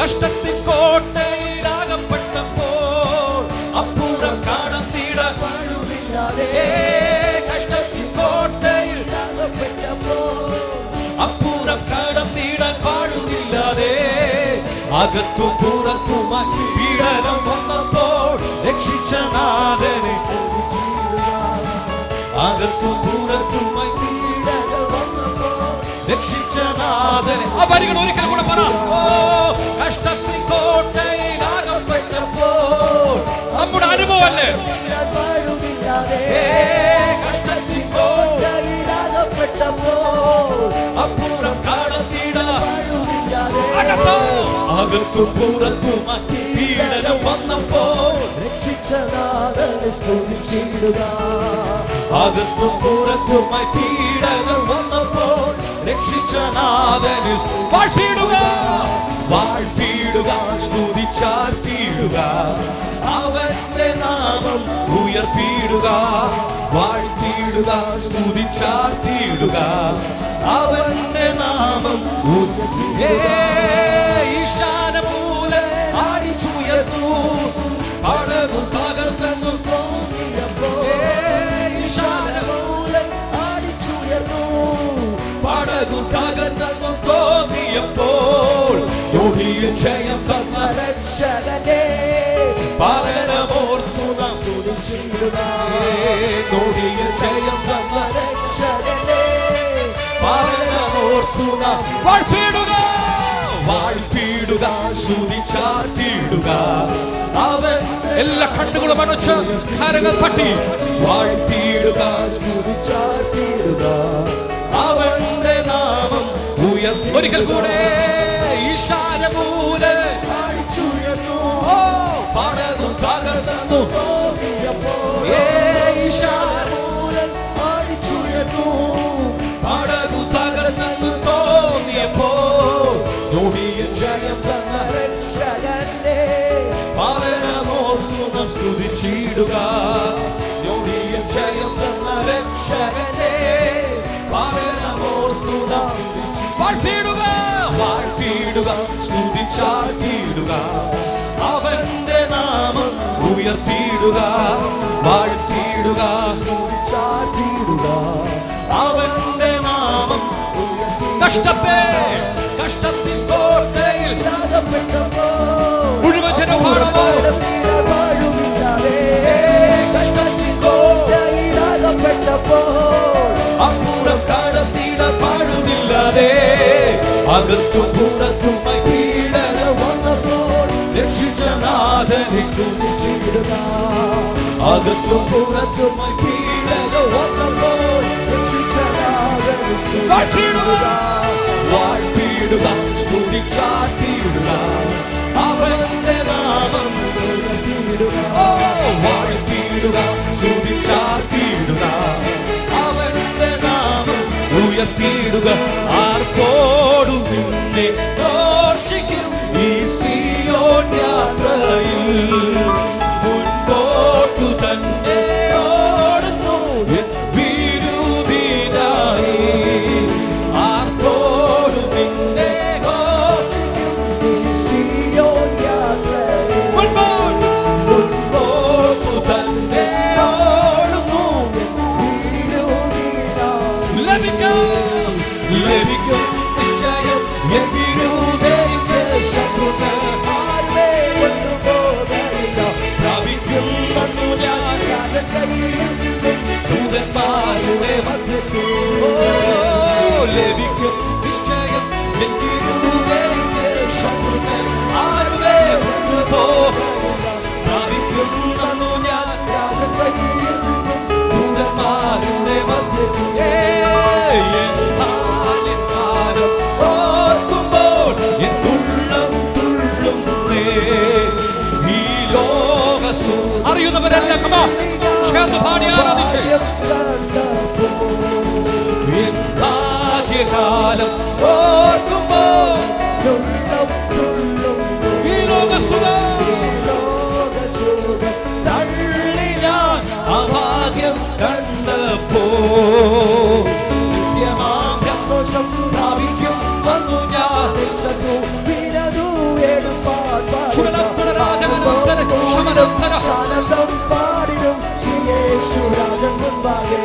കഷ്ടത്തിൻ കോട്ടയിലാകപ്പെട്ടപ്പോൾ അപ്പുറം കാണത്തിടാൻ പാടുമില്ലാതെ കഷ്ടത്തിൻ കോട്ടയിൽ അപ്പുറം കാണത്തിടാൻ പാടുന്നില്ലാതെ അകത്തും പുറത്തുമായി പീഡനം വന്നപ്പോൾ രക്ഷിച്ച നാഥനെ അകത്തും പുറത്തുമായി പീഡനം വന്നപ്പോൾ രക്ഷിച്ച നാഥനെ. ആ വരികൾ ഒരിക്കൽ കൂടെ പറ. ഓ കഷ്ടത്തിൻ കോട്ടയിലാകപ്പെട്ടപ്പോൾ നമ്മുടെ അനുഭവമല്ലേ കഷ്ടത്തിൻ കോട്ടയിലാകപ്പെട്ടപ്പോൾ അപ്പുറം കാണത്തിടാൻ അകത്തും പുറത്തുമായി പീഡനം വന്നപ്പോൾ രക്ഷിച്ച നാഥനെ സ്തുതിച്ചിടുക. അകത്തും പുറത്തുമായി പീഡനം വന്നപ്പോൾ രക്ഷിച്ച നാഥനെ വാഴ്ത്തിയിടുക. വാഴ്ത്തിയിടുക, സ്തുതിച്ചാർത്തിയിടുക, അവന്റെ നാമം ഉയർത്തിയിടുക. വാഴ്ത്തിയിടുക, സ്തുതിച്ചാർത്തിയിടുക, അവന്റെ നാമം ഈശാനമൂല ആടിച്ചുയർന്നു പടകും തകർന്നു ഈശാനമൂലൻ ആടിച്ചുയർന്നു പടകും തകർന്നു തോന്നിയപ്പോൾ ഒടിയിൽ ജയം തന്ന രക്ഷകനെ പകരമോർത്തു നാം സ്തുതിച്ചിടുക. ഒടിയിൽ ജയം തന്ന രക്ഷകനെ പകരമോർത്തു നാം വാഴ്ത്തിയിടുക. വാഴ്ത്തിയിടുക, സ്തുതിച്ചാർത്തിയിടുക, അവൻ എല്ലാ കണ്ണുകളും അടച്ച് കരങ്ങൾ തട്ടി വാഴ്ത്തിയിടുക, സ്തുതിച്ചാർത്തിയിടുക, അവന്റെ നാമം ഒരിക്കൽ കൂടെ ഈശാനമൂല ആടിച്ചുയർന്നു ഓ പടകും തകർന്നു ഈശാനമൂലൻ ആടിച്ചുയർന്നു പടകും തകർന്നു തോന്നിയപ്പോൾ നൊടിയിൽ ജയം തന്ന രക്ഷകനെ പകരമോർത്തു നാം സ്തുതിച്ചിടുക. നൊടിയിൽ ജയം തന്ന രക്ഷകനെ പകരമോർത്തു നാം വാഴ്ത്തിയിടുക. വാഴ്ത്തിയിടുക, സ്തുതിച്ചാർത്തിയിടുക, അവന്റെ നാമം ഉയർത്തിയിടുക. വാഴ്ത്തിയിടുക, സ്തുതിച്ചാർത്തിയിടുക, അവന്റെ നാമം കഷ്ടത്തിൻ കോട്ടയിൽ മുഴുവൻ ജനം പാടാമോ? കഷ്ടത്തിൻ അപ്പുറം കാണത്തിടാൻ പാടുന്നില്ലാതെ അകത്തും പുറത്തുമായി പീഡനം വന്നപ്പോൾ രക്ഷിച്ച നാഥനെ സ്തുതിച്ചിടുക. അകത്തും പുറത്തുമായി പീഡനം വന്നപ്പോൾ രക്ഷിച്ച നാഥനെ വാഴ്ത്തിയിടുക. വാഴ്ത്തിയിടുക, സ്തുതിച്ചാർത്തിയിടുക, അവന്റെ നാമം ഓ വാഴ്ത്തിയിടുക, സ്തുതിച്ചാർത്തിയിടുക, അവന്റെ നാമം ഉയർത്തിയിടുക. ആർക്കോടും നിന്നെ ഘോഷിക്കും ഈ സിയോൻ യാത്രയിൽ മുൻപോട്ടു തന്നെ ഓടുന്നു വിരുദിനായി. ആർക്കോടും നിന്നെ ഘോഷിക്കും സിയോൻ യാത്രയിൽ മുൻപോട്ടു തന്നെ ഓടുന്നു ലഭിക്കും നിശ്ചയം എതിരുതേക്ക് ശത്രുക്കൾ പ്രാപിക്കുന്നു ഞാൻ ദൂതന്മാരുടെ മധ്യത്തിൽ. ലഭിക്കും നിശ്ചയം എതിരുതേക്ക് ശത്രുക്കൾ ആരുടെ പ്രാപിക്കുന്നു ഞാൻ ദൂതന്മാരുടെ മധ്യത്തിൽ. കാലം ഓർക്കുമ്പോൾ ഈ ലോകസുഖം തള്ളി ഞാൻ ആ ഭാഗ്യം കണ്ടപ്പോ നിത്യമാം സന്തോഷം പ്രാപിക്കും വന്നു ഞാൻ പാടിടും ശ്രീയേശുരാജൻ മുൻപാകെ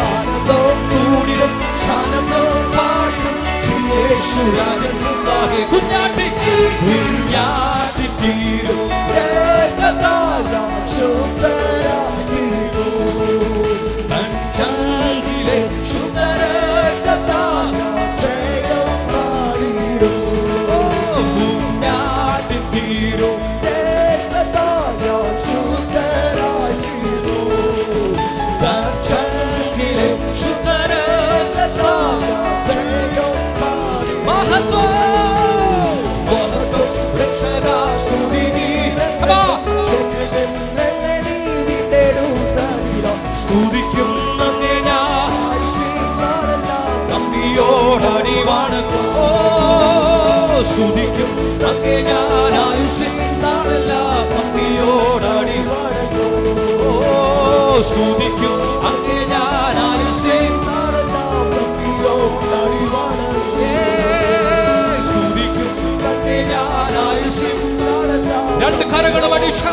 ആനന്ദം കൂടിടും സാനന്ദം പാടിടും ശ്രീയേശുരാജൻ മുൻപാകെ കുഞ്ഞാട്ടി തീരും പഞ്ചാലിലെ ശുദ്ധരക്തത്താൽ ജയം പാടിടും കുഞ്ഞാട്ടി തീരും സ്തുതിക്കും നന്ദി ഞാൻ നന്ദിയോടടി വണങ്ങും സ്തുതിക്കും നന്ദി ഞാൻ ആയുസിനാളല്ല നന്ദിയോടടി വണങ്ങും സ്തുതിക്കും നന്ദി ഞാൻ ആയുസിനാളല്ല നന്ദിയോടടി വണങ്ങും സ്തുതിക്കും നന്ദി ഞാൻ ആയുസിനാളല്ല രണ്ട് കരങ്ങളും അടിച്ച്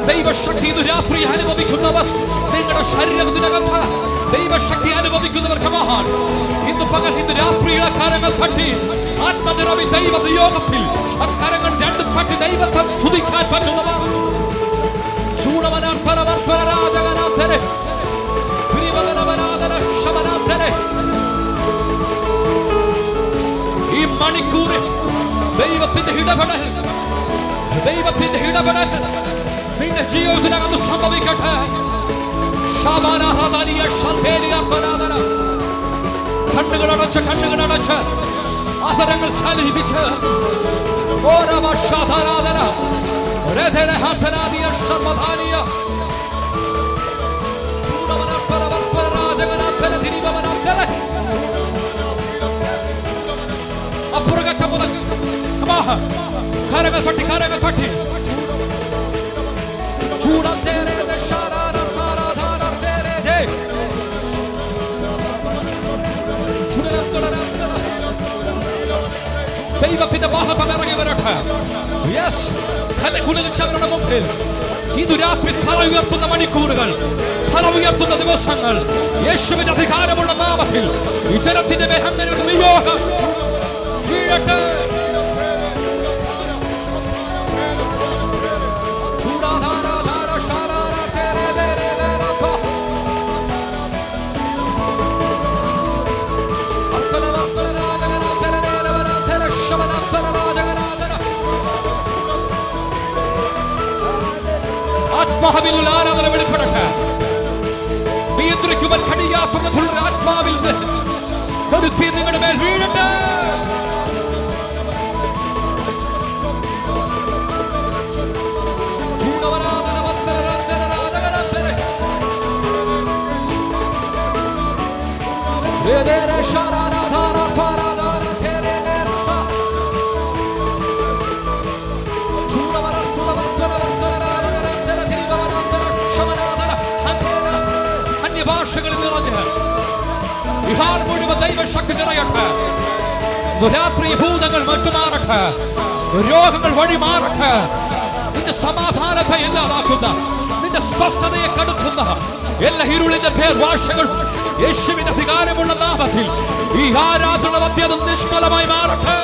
ദൈവശക്തി ഇന്ന് രാത്രി അനുഭവിക്കുന്നവർ നിങ്ങളുടെ ശരീരത്തിനകത്ത് ദൈവശക്തി അനുഭവിക്കുന്നവർ കമാൻ ഇന്ന് പകൽ ഇന്ന് രാത്രിയുടെ കരങ്ങൾ തട്ടി ആത്മനിറവി ദൈവ നിയോഗത്തിൽ ആ കരങ്ങൾ രണ്ടും തട്ടി ദൈവത്തെ സ്തുതിക്കാൻ പറ്റുന്നവർ ഈ മണിക്കൂറിൽ ദൈവത്തിന്റെ ഇടപെടൽ നിന്റെ ജീവിതത്തിനകത്ത് സംഭവിക്കട്ടെ. കണ്ണുകളടച്ച് ആദരങ്ങൾ ചലിപ്പിച്ച് കരങ്ങൾ തട്ടി ദൈവത്തിന്റെ മഹത്വം ഇറങ്ങി വരട്ടെ. കുലച്ചവരുടെ മുമ്പിൽ ഇത് രാത്രി തല ഉയർത്തുന്ന മണിക്കൂറുകൾ, തല ഉയർത്തുന്ന ദിവസങ്ങൾ യേശുവിന്റെ അധികാരമുള്ള നാമത്തിൽ ഈ ജനത്തിന്റെ മേൽ അങ്ങനെ ഒരു നിയോഗം വീഴട്ടെ. ആത്മാവിൽ ആരാധന വെളിപ്പെടട്ടെ. നിയന്ത്രിക്കുവാൻ കഴിയാത്തുള്ള ആത്മാവിൽ വരുത്തി നിങ്ങളുടെ മേൽ വീഴട്ടെ. ഭാഷകളിൽ നിറഞ്ഞ് വിഹാർ മുഴുവൻ ദൈവശക്തി നിറയട്ടെ. രാത്രി ഭൂതങ്ങൾ മറ്റുമാറട്ടെ, രോഗങ്ങൾ വഴിമാറട്ടെ. നിന്റെ സമാധാനത്തെ ഇല്ലാതാക്കുന്ന, നിന്റെ സ്വസ്ഥതയെ കടുത്തുന്ന എല്ലാ ഇരുളിന്റെ ഭാഷകൾ യേശുവിന്റെ അധികാരമുള്ള നാമത്തിൽ ഈ ആരാധന മധ്യതും നിഷ്ഫലമായി മാറട്ടെ.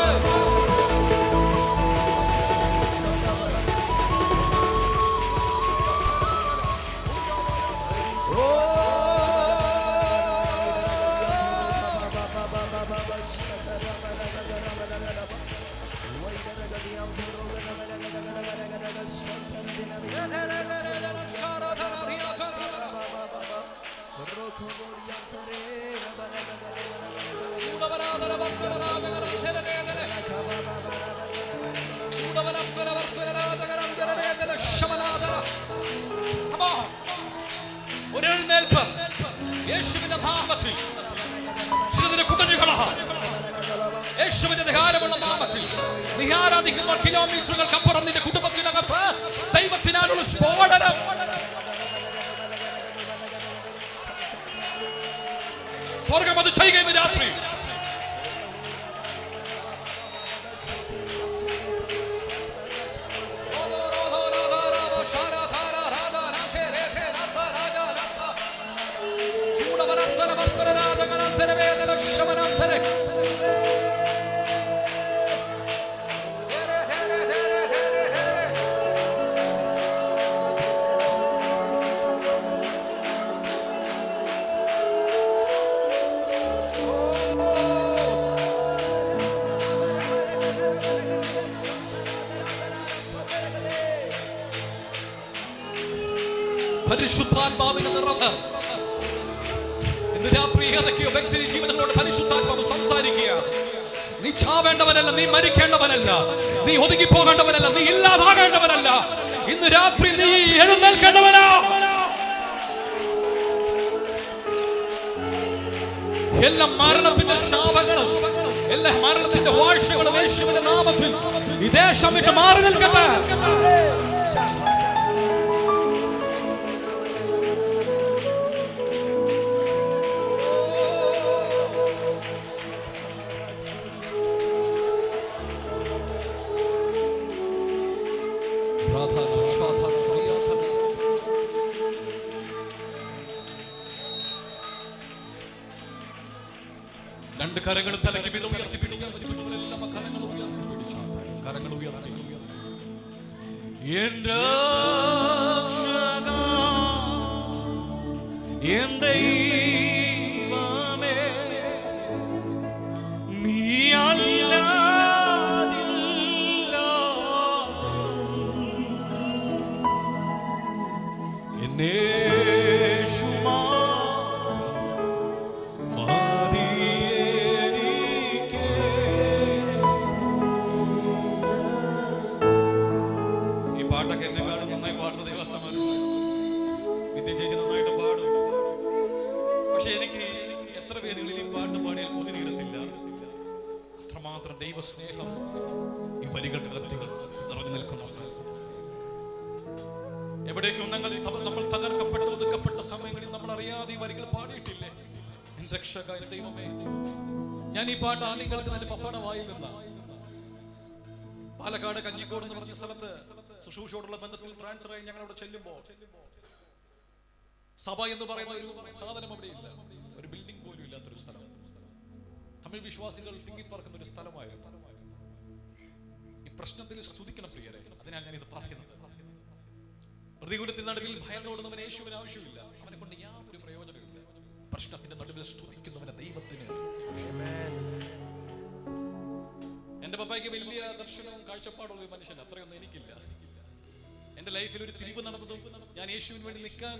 യേശുവിന്റെ നാമത്തിൽ ചിലതിനെ കുടഞ്ഞുകള. യേശുവിന്റെ അധികാരമുള്ള നാമത്തിൽ നീ ആരാധിക്കുമ്പോൾ കിലോമീറ്ററുകൾക്കപ്പുറം നിന്റെ കുടുംബത്തിനകത്ത് ദൈവത്തിനാലുള്ള സ്ഫോടനം. സ്വർഗം അത് ചെയ്യുകയെന്ന് രാത്രി. പരിശുദ്ധാത്മാവിന്റെ നിറവ് ഇന്ന് രാത്രി ഏതൊക്കെയോ വ്യക്തി ജീവിതങ്ങളോട് പരിശുദ്ധാത്മാവ് സംസാരിക്കുക. നീ ചാവേണ്ടവനല്ല, നീ മരിക്കേണ്ടവനല്ല, നീ ഒതുങ്ങി പോകേണ്ടവനല്ല, നീ ഇല്ലാതാകേണ്ടവനല്ല. ഇന്ന് രാത്രി നീ എഴുന്നേൽക്കേണ്ടവനാ. എല്ലാ മരണത്തിന്റെ ശാപങ്ങളും എല്ലാ മരണത്തിന്റെ വാഴ്ചകളും യേശുവിന്റെ നാമത്തിൽ ഈ ദേശം വിട്ട് മാറി നിൽക്കട്ടെ. രണ്ട് കരങ്ങൾ തലയ്ക്ക് മീതെ ഉയർത്തി പിടിക്കാൻ പറ്റുമെല്ലാം കരങ്ങൾ ഉയർത്തി പിടിച്ചാൽ കരങ്ങൾ ഉയർത്തി. എന്റെ ദൈവമേ നീ അല്ലാതില്ല എന്നെ ദൈവസ്നേഹം ഈ വരികൾക്കകത്ത് നിറഞ്ഞു നിൽക്കുന്നു. എവിടേക്കും നമ്മൾ തകർക്കപ്പെട്ട് ഒതുക്കപ്പെട്ട സമയങ്ങളിൽ നമ്മൾ അറിയാതെ ഈ വരികൾ പാടിയിട്ടില്ലേ? രക്ഷക ദൈവമേ, ഞാൻ ഈ പാട്ട് ആദ്യം കേൾക്കുന്ന എന്റെ പപ്പയുടെ വായിൽ നിന്നാ. പാലക്കാട് കഞ്ചിക്കോട് എന്ന് പറഞ്ഞ സ്ഥലത്ത് ശുശ്രൂഷയോടുള്ള ബന്ധത്തിൽ ട്രാൻസ്ഫർ ആയി ഞങ്ങളവിടെ ചെല്ലുമ്പോൾ സഭ എന്ന് പറയുന്ന ഒരു സാധനം അവിടെ ഇല്ല, ഒരു ബിൽഡിംഗ് പോലും ഇല്ലാത്തൊരു സ്ഥലം. തമിഴ് വിശ്വാസികൾ തിങ്ങിപ്പറക്കുന്ന ഒരു സ്ഥലമായിരുന്നു. ഈ പ്രശ്നത്തിൽ സ്തുതിക്കണം പ്രിയരെ, അതിനാൽ ഞാൻ ഇത് പറയുന്നത്. പ്രതികൂലത്തിന്റെ നടുവിൽ ഭയന്നോടുന്നവന് യേശുവിന് ആവശ്യമില്ല, അവനെ കൊണ്ട് യാതൊരു പ്രയോജനമില്ല. പ്രശ്നത്തിന്റെ നടുവിൽ സ്തുതിക്കുന്നവന് ദൈവത്തിന്. എന്റെ പപ്പായ്ക്ക് വലിയ ദർശനവും കാഴ്ചപ്പാടുള്ള ഒരു മനുഷ്യൻ, അത്രയൊന്നും എനിക്കില്ല. എന്റെ ലൈഫിൽ ഒരു തിരിവ് നടന്നതും ഞാൻ യേശുവിന് വേണ്ടി നിൽക്കാൻ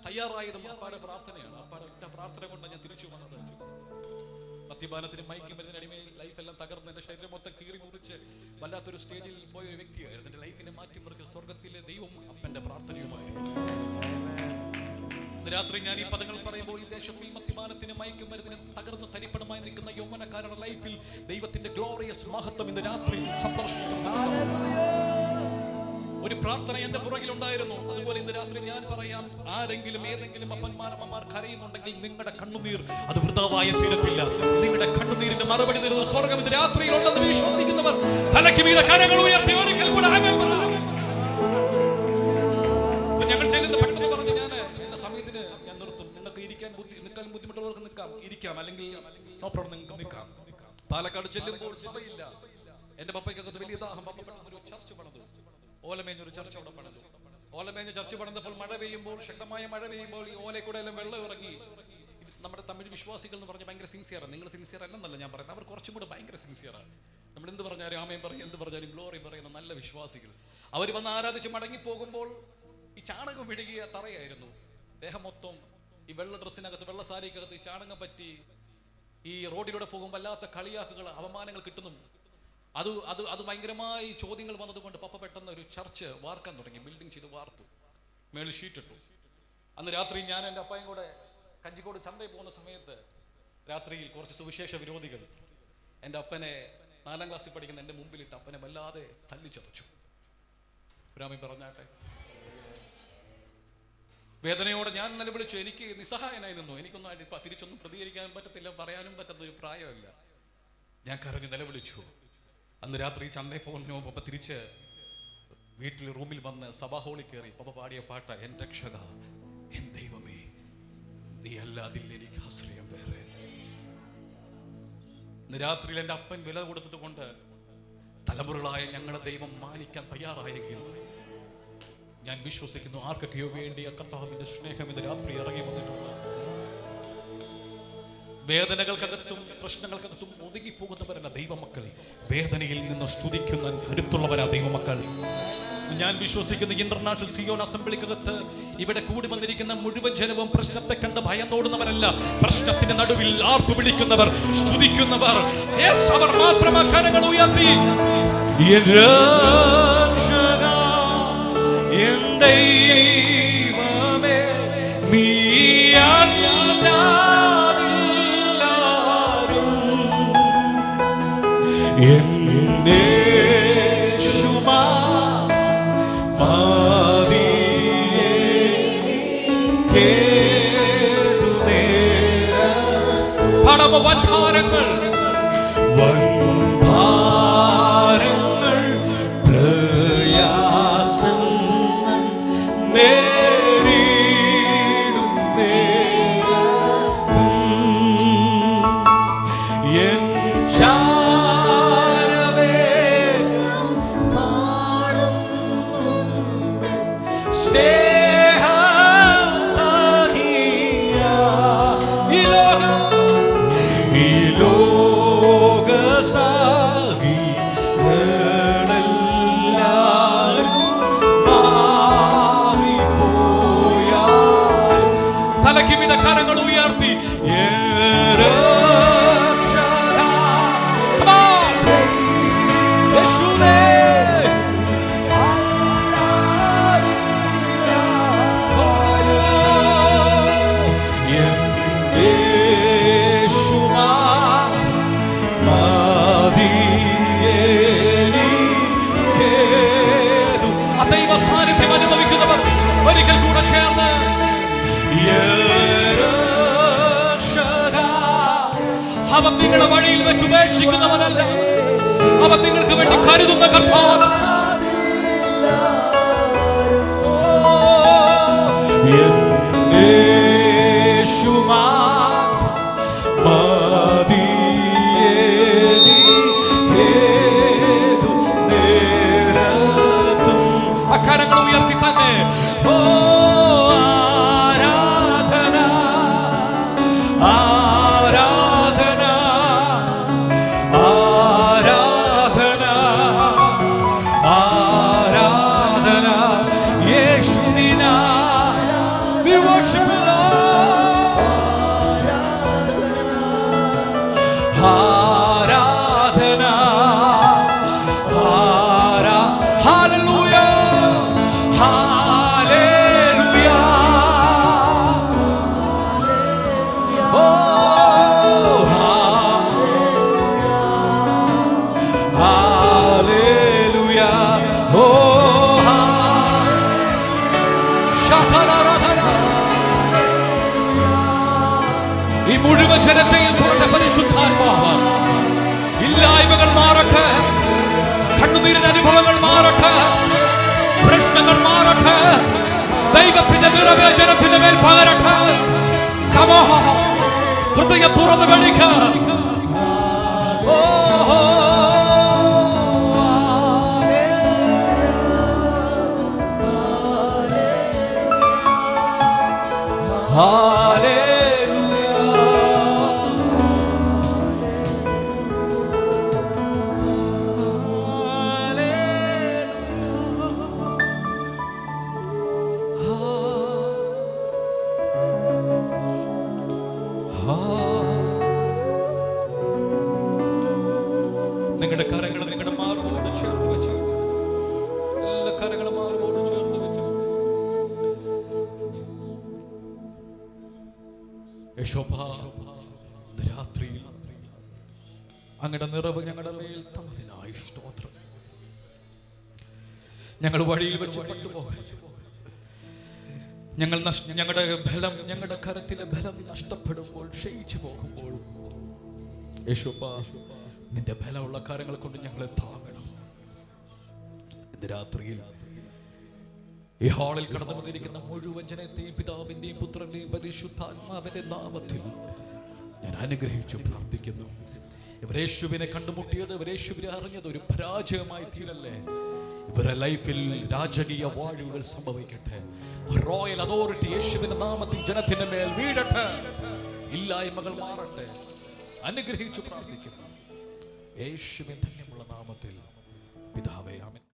തയ്യാറായതും അപ്പാടെ പ്രാർത്ഥനയാണ്. അപ്പാടെ ഒറ്റ പ്രാർത്ഥന കൊണ്ടാണ് ഞാൻ തിരിച്ചു വന്നത്. മദ്യപാനത്തിന് മയക്കും മരുന്നിന് അടിമയിൽ ലൈഫെല്ലാം തകർന്ന് എന്റെ ശരീരം മൊത്തം കീറി മുറിച്ച് വല്ലാത്തൊരു സ്റ്റേജിൽ പോയ ഒരു വ്യക്തിയായിരുന്നു. എന്റെ ലൈഫിനെ മാറ്റിമറിച്ച് സ്വർഗത്തിലെ ദൈവം അപ്പന്റെ പ്രാർത്ഥനയുമായിരുന്നു. ഇന്ന് രാത്രി ഞാൻ ഈ പദങ്ങൾ പറയുമ്പോൾ ഈ ദേശത്തിൽ മദ്യപാനത്തിന് മയക്കും മരുന്നിന് തകർന്ന് തരിപ്പണമായി നിൽക്കുന്ന യൗവനക്കാരുടെ ലൈഫിൽ ദൈവത്തിന്റെ ഗ്ലോറിയസ് മഹത്വം ഇന്ന് രാത്രി ഒരു പ്രാർത്ഥന എന്റെ പുറകിലുണ്ടായിരുന്നു. അതുപോലെ ഇന്ന് രാത്രി ഞാൻ പറയാം, ആരെങ്കിലും ഏതെങ്കിലും അപ്പന്മാരമ്മമാർ കരയുന്നുണ്ടെങ്കിൽ നിങ്ങളുടെ കണ്ണുനീർ അത് വൃഥാവായി തീരത്തില്ല. നിങ്ങളുടെ കണ്ണുനീരിന്റെ മറുപടി തരുന്ന സ്വർഗം ഇന്ന് രാത്രിയിലുണ്ടെന്ന് വിശ്വസിക്കുന്നവർ തലയ്ക്ക് മീതെ കരങ്ങൾ ഉയർത്തി ഒരിക്കൽ കൂടെ ഞങ്ങൾ ചെല്ലുന്ന പെട്ടെന്ന് പറഞ്ഞു, ഞാൻ എന്റെ സമയത്തിന് ഞാൻ നിർത്തും. നിങ്ങൾക്ക് നിൽക്കാൻ ബുദ്ധിമുട്ടുള്ളവർക്ക് നിൽക്കാം, ഇരിക്കാം, അല്ലെങ്കിൽ നോ പ്രോബ്ലം, നിങ്ങൾക്ക് നിൽക്കാം. പാലക്കാട് ചെല്ലുമ്പോൾ സഭയില്ല. എന്റെ പപ്പയ്ക്കകത്ത് വലിയ ദാഹം. പപ്പ ഒരു ചർച്ച പണിതു, ഓലമേഞ്ഞൊരു ചർച്ച അവിടെ പണിതു. ഓലമേഞ്ഞ ചർച്ച പണിതപ്പോൾ മഴ പെയ്യുമ്പോൾ, ശക്തമായ മഴ പെയ്യുമ്പോൾ ഈ ഓലക്കൂടെ എല്ലാം വെള്ളം ഇറങ്ങി. നമ്മുടെ തമിഴ് വിശ്വാസികൾ എന്ന് പറഞ്ഞാൽ ഭയങ്കര സിൻസിയറാണ്. നിങ്ങൾ സിൻസിയർ അല്ലെന്നല്ല ഞാൻ പറയുന്നത്, അവർ കുറച്ചും കൂടെ ഭയങ്കര സിൻസിയറാണ്. നമ്മൾ എന്ത് പറഞ്ഞാലും ആമേൻ പറയും, എന്ത് പറഞ്ഞാലും ഗ്ലോറി പറയുന്ന നല്ല വിശ്വാസികൾ. അവർ വന്ന് ആരാധിച്ച് മടങ്ങി പോകുമ്പോൾ ഈ ചാണകം വിഴുകിയ തറയായിരുന്നു. ദേഹം മൊത്തം ഈ വെള്ള ഡ്രസ്സിനകത്ത്, വെള്ള സാരിക്കകത്ത് ഈ ചാണകം പറ്റി. ഈ റോഡിലൂടെ പോകുമ്പോൾ വല്ലാത്ത കളിയാക്കുകൾ, അവമാനങ്ങൾ കിട്ടുന്നു. അത് ഭയങ്കരമായി ചോദ്യങ്ങൾ വന്നതുകൊണ്ട് പപ്പ പെട്ടെന്ന് ഒരു ചർച്ച് വാർക്കാൻ തുടങ്ങി. ബിൽഡിംഗ് ചെയ്ത് വാർത്തു, മേളിൽ ഷീറ്റ് ഇട്ടു. അന്ന് രാത്രി ഞാൻ എൻ്റെ അപ്പായും കൂടെ കഞ്ചിക്കോട് ചന്തയിൽ പോകുന്ന സമയത്ത് രാത്രിയിൽ കുറച്ച് സുവിശേഷ വിരോധികൾ എൻ്റെ അപ്പനെ 4ാം ക്ലാസ്സിൽ പഠിക്കുന്ന എൻ്റെ മുമ്പിലിട്ട് അപ്പനെ വല്ലാതെ തല്ലിച്ചതച്ചു. രാമൻ പറഞ്ഞാട്ടെ. വേദനയോടെ ഞാൻ നിലവിളിച്ചു. എനിക്ക് നിസ്സഹായനായി നിന്നു. എനിക്കൊന്നും തിരിച്ചൊന്നും പ്രതികരിക്കാനും പറ്റത്തില്ല, പറയാനും പറ്റുന്ന ഒരു പ്രായമല്ല. ഞാൻ കരഞ്ഞു നിലവിളിച്ചു. അന്ന് രാത്രി ചന്തയിൽ പോകുന്നതിന് മുമ്പ് പപ്പ തിരിച്ച് വീട്ടിൽ റൂമിൽ വന്ന് സഭാ ഹോളിൽ കയറി പപ്പ പാടിയ പാട്ട എൻ രക്ഷക, എൻ ദൈവമേ, നീ അല്ലാതില്ല എനിക്ക് ആശ്രയം വേറെ. ഇന്ന് രാത്രിയിൽ എൻ്റെ അപ്പൻ വില കൊടുത്തത് കൊണ്ട് തലമുറകളായ ഞങ്ങളുടെ ദൈവം മാനിക്കാൻ തയ്യാറായെങ്കിൽ ഞാൻ വിശ്വസിക്കുന്നു ആർക്കൊക്കെയോ വേണ്ടി ആ കർത്താവിന്റെ സ്നേഹം ഇന്ന് രാത്രി ഇറങ്ങി വന്നിട്ടുണ്ട്. വേദനകൾക്കകത്തും പ്രശ്നങ്ങൾക്കകത്തും ഒതുങ്ങിപ്പോകുന്നവരല്ല ദൈവമക്കൾ, വേദനയിൽ നിന്ന് സ്തുതിക്കുന്ന കരുത്തുള്ളവരാ ദൈവമക്കൾ. ഞാൻ വിശ്വസിക്കുന്ന ഇന്റർനാഷണൽ സിയോൺ അസംബ്ലിക്കകത്ത് ഇവിടെ കൂടി വന്നിരിക്കുന്ന മുഴുവൻ ജനവും പ്രശ്നത്തെ കണ്ട് ഭയന്നോടുന്നവരല്ല. പ്രശ്നത്തിന്റെ നടുവിൽ ആർപ്പ് വിളിക്കുന്നവർ, സ്തുതിക്കുന്നവർ. അവർ മാത്രം കരങ്ങൾ ഉയർത്തി ദൈവമേ നീ അല്ലാതില്ലാരും എന്നേശുമാ പാതിയേ കേതുനേര പടമ വൻഭാരങ്ങൾ ഒരിക്കൽ കൂടെ ചേർന്ന് അവൻ നിങ്ങളുടെ വഴിയിൽ വെച്ച് ഉപേക്ഷിക്കുന്നവനല്ല, അവൻ നിങ്ങൾക്ക് വേണ്ടി കരുതുന്ന കർത്താവ്. അക്കാരങ്ങൾ ഉയർത്തി തന്നെ ഈ മുഴുവൻ ജനത്തെയും തുറന്ന പരിശുദ്ധാത്മാവ് ഇല്ലായ്മകൾ മാറട്ടെ, കണ്ണുനീരിന്റെ അനുഭവങ്ങൾ മാറട്ടെ, പ്രശ്നങ്ങൾ മാറട്ടെ, ദൈവത്തിന്റെ നിറവേ ജനത്തിന്റെ മേൽ പകരട്ടെ. ഹൃദയം തുറന്നു കഴിക്ക. നിങ്ങളുടെ കരങ്ങൾ നിങ്ങളുടെ മാർഗോട് ചേർത്ത് വെച്ചു, എല്ലാ കരങ്ങളും മാർഗോട് ചേർത്ത് വെച്ചു. യശോഭ രാത്രിയിൽ അങ്ങയുടെ നിറവ് ഞങ്ങളുടെ മേൽ തന്നതിനായി സ്തോത്രം. ഞങ്ങൾ വഴിയിൽ വെച്ച് പെട്ടുപോകാൻ, ഞങ്ങളുടെ ബലം, ഞങ്ങളുടെ കരത്തിലെ ബലം നഷ്ടപ്പെടുമ്പോൾ, ക്ഷയിച്ചു പോകുമ്പോൾ, യേശുപ്പാ നിന്റെ ബലമുള്ള കാര്യങ്ങൾ കൊണ്ട് ഞങ്ങളെ താങ്ങണം. ഇന്ന് രാത്രിയിൽ ഈ ഹാളിൽ കടന്നു വന്നിരിക്കുന്ന മുഴുവൻ ജനത്തെയും പിതാവിന്റെയും പുത്രന്റെയും പരിശുദ്ധാത്മാവിന്റെ നാമത്തിൽ ഞാൻ അനുഗ്രഹിച്ചു പ്രാർത്ഥിക്കുന്നു. ഇവരേശുവിനെ കണ്ടുമുട്ടിയത്, ഇവരേശുവിനെ അറിഞ്ഞത് ഒരു പരാജയമായി തീരല്ലേ. ഇവരുടെ ലൈഫിൽ രാജകീയ വാഴ്വുകൾ സംഭവിക്കട്ടെ. റോയൽ അതോറിറ്റി യേശുവിന്റെ നാമത്തിൽ ജനത്തിന്റെ മേൽ വീഴട്ടെ. ഇല്ലായ്മകൾ മാറട്ടെ. അനുഗ്രഹിച്ചു പ്രാർത്ഥിക്കുന്നു യേശുവിൻ ധന്യമുള്ള നാമത്തിൽ.